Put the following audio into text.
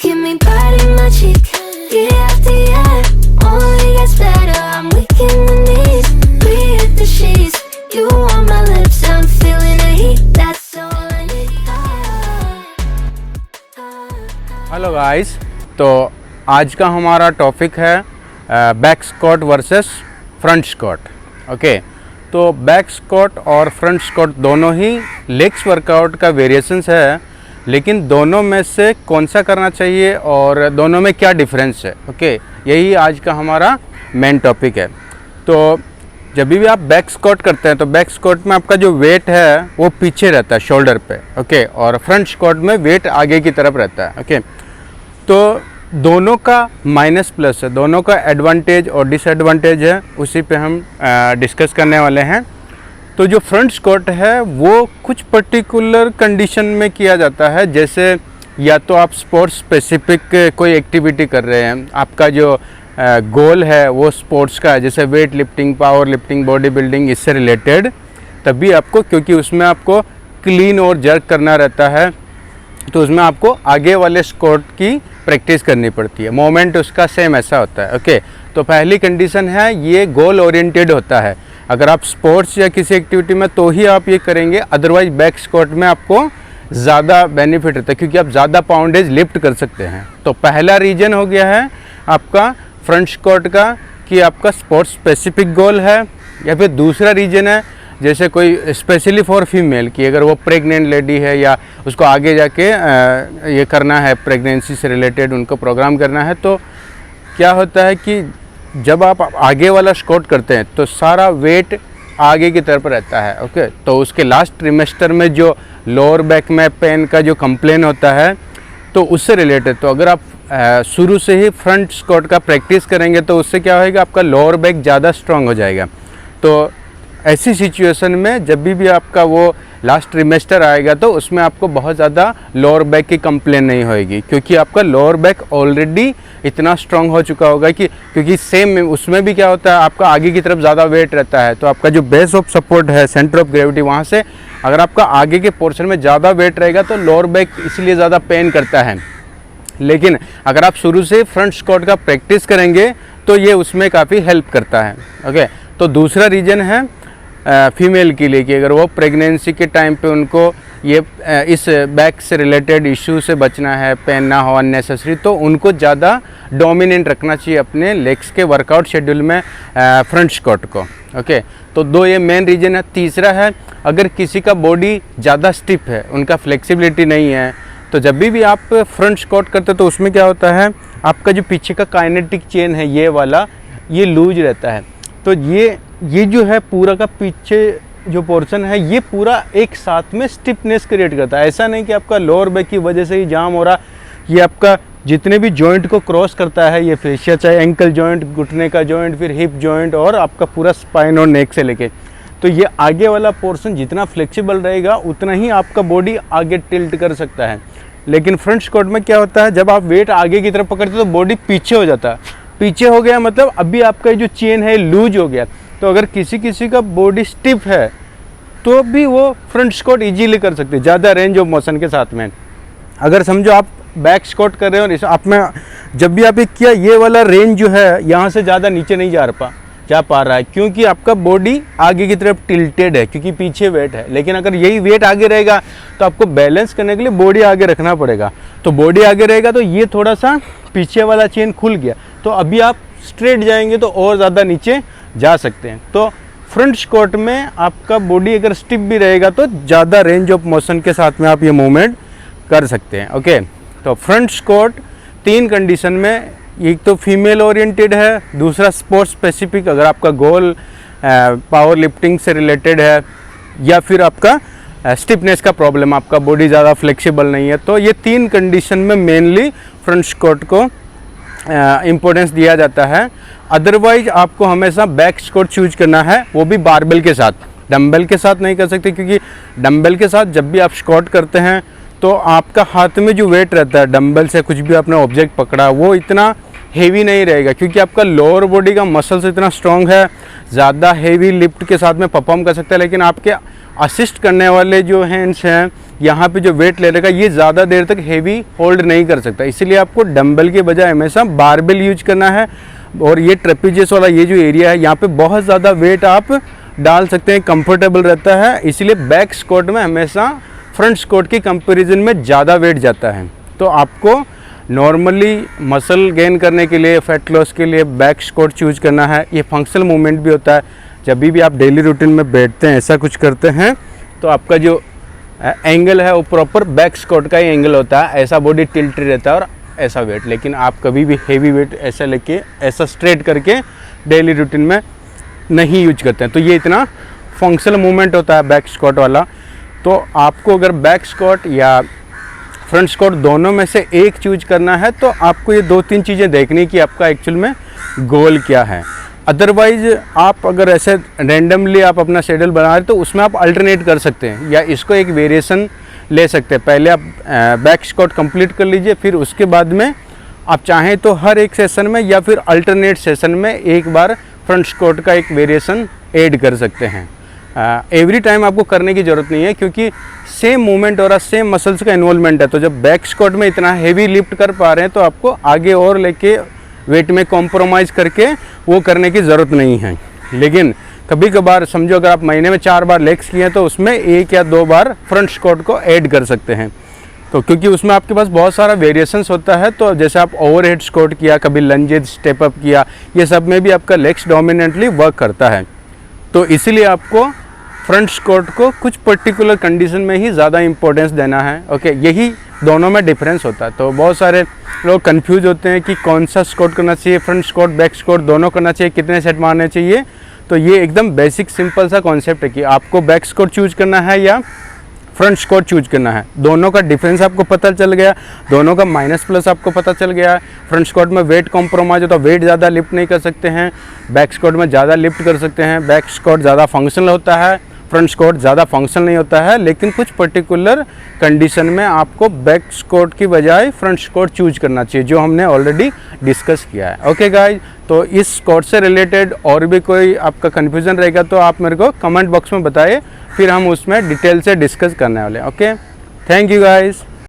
keep me biting my cheek, year after year. Only gets better, I'm weak in the knees. We hit the sheets, you on my lips, I'm feeling the heat. That's all I need. Hello guys, तो आज का हमारा topic है back squat versus front squat. Okay, तो back squat और front squat दोनों ही legs workout का variations है, लेकिन दोनों में से कौन सा करना चाहिए और दोनों में क्या डिफरेंस है। ओके, यही आज का हमारा मेन टॉपिक है। तो जब भी आप बैक स्क्वाट करते हैं तो बैक स्क्वाट में आपका जो वेट है वो पीछे रहता है शोल्डर पे। ओके, और फ्रंट स्क्वाट में वेट आगे की तरफ रहता है। ओके, तो दोनों का माइनस प्लस है, दोनों का एडवांटेज और डिसएडवांटेज है, उसी पे हम डिस्कस करने वाले हैं। तो जो फ्रंट स्क्वाट है वो कुछ पर्टिकुलर कंडीशन में किया जाता है, जैसे या तो आप स्पोर्ट्स स्पेसिफिक कोई एक्टिविटी कर रहे हैं, आपका जो गोल है वो स्पोर्ट्स का है, जैसे weight lifting, power lifting, body building, इससे रिलेटेड, तभी आपको, क्योंकि उसमें आपको क्लीन और जर्क करना रहता है, तो उसमें आपको आगे वाले स्क्वाट की प्रैक्टिस करनी पड़ती है, मोमेंट उसका सेम ऐसा होता है। ओके, तो पहली कंडीशन है ये गोल ओरिएंटेड होता है। अगर आप स्पोर्ट्स या किसी एक्टिविटी में तो ही आप ये करेंगे, अदरवाइज बैक स्क्वाट में आपको ज़्यादा बेनिफिट रहता है, क्योंकि आप ज़्यादा पाउंडेज लिफ्ट कर सकते हैं। तो पहला रीजन हो गया है आपका फ्रंट स्क्वाट का कि आपका स्पोर्ट्स स्पेसिफिक गोल है, या फिर दूसरा रीजन है जैसे कोई स्पेशली फॉर फीमेल की, अगर वो प्रेग्नेंट लेडी है या उसको आगे जाके ये करना है, प्रेगनेंसी से रिलेटेड उनको प्रोग्राम करना है, तो क्या होता है कि जब आप आगे वाला स्क्वाट करते हैं तो सारा वेट आगे की तरफ रहता है। ओके, तो उसके लास्ट ट्रिमेस्टर में जो लोअर बैक में पेन का जो कंप्लेन होता है तो उससे रिलेटेड, तो अगर आप शुरू से ही फ्रंट स्क्वाट का प्रैक्टिस करेंगे तो उससे क्या होगा, आपका लोअर बैक ज़्यादा स्ट्रांग हो जाएगा। तो ऐसी सिचुएशन में जब भी आपका वो लास्ट ट्रिमेस्टर आएगा तो उसमें आपको बहुत ज़्यादा लोअर बैक की कंप्लेन नहीं होएगी, क्योंकि आपका लोअर बैक ऑलरेडी इतना स्ट्रांग हो चुका होगा कि, क्योंकि सेम उसमें भी क्या होता है, आपका आगे की तरफ ज़्यादा वेट रहता है, तो आपका जो बेस ऑफ सपोर्ट है, सेंटर ऑफ ग्रेविटी, वहाँ से अगर आपका आगे के पोर्शन में ज़्यादा वेट रहेगा तो लोअर बैक इसलिए ज़्यादा पेन करता है। लेकिन अगर आप शुरू से फ्रंट स्क्वाट का प्रैक्टिस करेंगे तो ये उसमें काफ़ी हेल्प करता है। ओके, तो दूसरा रीज़न है फीमेल के लिए कि अगर वो प्रेगनेंसी के टाइम पे उनको ये इस बैक से रिलेटेड इशू से बचना है, पेन ना हो अननेसेसरी, तो उनको ज़्यादा डोमिनेंट रखना चाहिए अपने लेग्स के वर्कआउट शेड्यूल में फ्रंट स्क्वाट को। ओके, तो दो ये मेन रीज़न है। तीसरा है अगर किसी का बॉडी ज़्यादा स्टिफ है, उनका फ्लेक्सिबिलिटी नहीं है, तो जब भी आप फ्रंट स्क्वाट करते तो उसमें क्या होता है, आपका जो पीछे का काइनेटिक चेन है ये वाला, ये लूज रहता है, तो ये जो है पूरा का पीछे जो पोर्शन है ये पूरा एक साथ में स्टिफनेस क्रिएट करता है। ऐसा नहीं कि आपका लोअर बैक की वजह से ही जाम हो रहा, ये आपका जितने भी जॉइंट को क्रॉस करता है ये फेशिया, चाहे एंकल जॉइंट, घुटने का जॉइंट, फिर हिप जॉइंट और आपका पूरा स्पाइन और नेक से लेके, तो ये आगे वाला पोर्शन जितना फ्लेक्सिबल रहेगा उतना ही आपका बॉडी आगे टिल्ट कर सकता है। लेकिन फ्रंट स्क्वाट में क्या होता है, जब आप वेट आगे की तरफ पकड़ते हो तो बॉडी पीछे हो जाता है, पीछे हो गया मतलब अभी आपका जो चेन है लूज हो गया। तो अगर किसी का बॉडी स्टिफ है तो भी वो फ्रंट स्क्वाट इजीली कर सकते हैं ज़्यादा रेंज ऑफ मोशन के साथ में। अगर समझो आप बैक स्क्वाट कर रहे हो और आप में जब भी आप एक किया, ये वाला रेंज जो है यहाँ से ज़्यादा नीचे नहीं जा पा रहा है, क्योंकि आपका बॉडी आगे की तरफ टिल्टेड है, क्योंकि पीछे वेट है। लेकिन अगर यही वेट आगे रहेगा तो आपको बैलेंस करने के लिए बॉडी आगे रखना पड़ेगा, तो बॉडी आगे रहेगा तो ये थोड़ा सा पीछे वाला चेन खुल गया, तो अभी आप स्ट्रेट जाएंगे तो और ज़्यादा नीचे जा सकते हैं। तो फ्रंट स्क्वाट में आपका बॉडी अगर स्टिफ भी रहेगा तो ज़्यादा रेंज ऑफ मोशन के साथ में आप ये मूवमेंट कर सकते हैं। ओके, तो फ्रंट स्क्वाट तीन कंडीशन में, एक तो फीमेल ओरिएंटेड है, दूसरा स्पोर्ट्स स्पेसिफिक अगर आपका गोल पावर लिफ्टिंग से रिलेटेड है, या फिर आपका स्टिफनेस का प्रॉब्लम, आपका बॉडी ज़्यादा फ्लेक्सिबल नहीं है, तो ये तीन कंडीशन में मेनली फ्रंट स्क्वाट को इम्पोर्टेंस दिया जाता है। अदरवाइज आपको हमेशा बैक स्क्वाट चूज करना है, वो भी बारबेल के साथ, डंबल के साथ नहीं कर सकते, क्योंकि डंबल के साथ जब भी आप स्क्वाट करते हैं तो आपका हाथ में जो वेट रहता है, डंबल से कुछ भी आपने ऑब्जेक्ट पकड़ा वो इतना हेवी नहीं रहेगा, क्योंकि आपका लोअर बॉडी का मसल्स इतना स्ट्रॉन्ग है, ज़्यादा हेवी लिफ्ट के साथ में परफॉर्म कर सकता है। लेकिन आपके असिस्ट करने वाले जो हैंड्स हैं यहाँ पे जो वेट ले रहेगा ये ज़्यादा देर तक हेवी होल्ड नहीं कर सकता, इसीलिए आपको डंबल के बजाय हमेशा बारबेल यूज करना है। और ये ट्रेपेजियस वाला ये जो एरिया है यहाँ पे बहुत ज़्यादा वेट आप डाल सकते हैं, कंफर्टेबल रहता है, इसीलिए बैक स्क्वाट में हमेशा फ्रंट स्क्वाट के कंपैरिजन में ज़्यादा वेट जाता है। तो आपको नॉर्मली मसल गेन करने के लिए, फैट लॉस के लिए बैक स्क्वाट चूज करना है। ये फंक्शनल मूवमेंट भी होता है, जब भी आप डेली रूटीन में बैठते हैं ऐसा कुछ करते हैं तो आपका जो एंगल है वो प्रॉपर बैक स्क्वाट का ही एंगल होता है, ऐसा बॉडी टिल्ट रहता है और ऐसा वेट। लेकिन आप कभी भी हेवी वेट ऐसा लेके ऐसा स्ट्रेट करके डेली रूटीन में नहीं यूज करते हैं। तो ये इतना फंक्शनल मूवमेंट होता है बैक स्क्वाट वाला। तो आपको अगर बैक स्क्वाट या फ्रंट स्क्वाट दोनों में से एक चूज करना है तो आपको ये 2-3 चीज़ें देखनी कि आपका एक्चुअल में गोल क्या है। अदरवाइज आप अगर ऐसे रैंडमली आप अपना शेड्यूल बना रहे तो उसमें आप अल्टरनेट कर सकते हैं या इसको एक वेरिएशन ले सकते हैं। पहले आप बैक स्क्वाट कंप्लीट कर लीजिए, फिर उसके बाद में आप चाहें तो हर एक सेशन में या फिर अल्टरनेट सेशन में एक बार फ्रंट स्क्वाट का एक वेरिएशन ऐड कर सकते हैं। एवरी टाइम आपको करने की ज़रूरत नहीं है क्योंकि सेम मूवमेंट हो रहा, सेम मसल्स का इन्वॉल्वमेंट है। तो जब बैक स्क्वाट में इतना हेवी लिफ्ट कर पा रहे हैं तो आपको आगे और लेके वेट में कॉम्प्रोमाइज़ करके वो करने की ज़रूरत नहीं है। लेकिन कभी कभार समझो अगर आप महीने में 4 बार लेग्स किए हैं तो उसमें 1 या 2 बार फ्रंट स्क्वाट को ऐड कर सकते हैं। तो क्योंकि उसमें आपके पास बहुत सारा वेरिएशंस होता है, तो जैसे आप ओवरहेड स्क्वाट किया, कभी लंजेज स्टेप अप किया, ये सब में भी आपका लेग्स डोमिनेंटली वर्क करता है। तो इसीलिए आपको फ्रंट स्क्वाट को कुछ पर्टिकुलर कंडीशन में ही ज़्यादा इंपॉर्टेंस देना है। ओके, यही दोनों में डिफरेंस होता है। तो बहुत सारे लोग कंफ्यूज होते हैं कि कौन सा स्क्वाट करना चाहिए, फ्रंट स्क्वाट बैक स्क्वाट दोनों करना चाहिए, कितने सेट मारने चाहिए। तो ये एकदम बेसिक सिंपल सा कॉन्सेप्ट है कि आपको बैक स्क्वाट चूज करना है या फ्रंट स्क्वाट चूज करना है। दोनों का डिफरेंस आपको पता चल गया, दोनों का माइनस प्लस आपको पता चल गया। फ्रंट स्क्वाट में वेट कॉम्प्रोमाइज होता है, वेट ज़्यादा लिफ्ट नहीं कर सकते हैं, बैक स्क्वाट में ज़्यादा लिफ्ट कर सकते हैं। बैक स्क्वाट ज़्यादा फंक्शनल होता है, फ्रंट स्क्वाट ज़्यादा फंक्शनल नहीं होता है। लेकिन कुछ पर्टिकुलर कंडीशन में आपको बैक स्क्वाट की बजाय फ्रंट स्क्वाट चूज करना चाहिए, जो हमने ऑलरेडी डिस्कस किया है। ओके गाइज, तो इस स्क्वाट से रिलेटेड और भी कोई आपका कन्फ्यूज़न रहेगा तो आप मेरे को कमेंट बॉक्स में बताइए, फिर हम उसमें डिटेल से डिस्कस करने वाले हैं। Okay, thank you guys.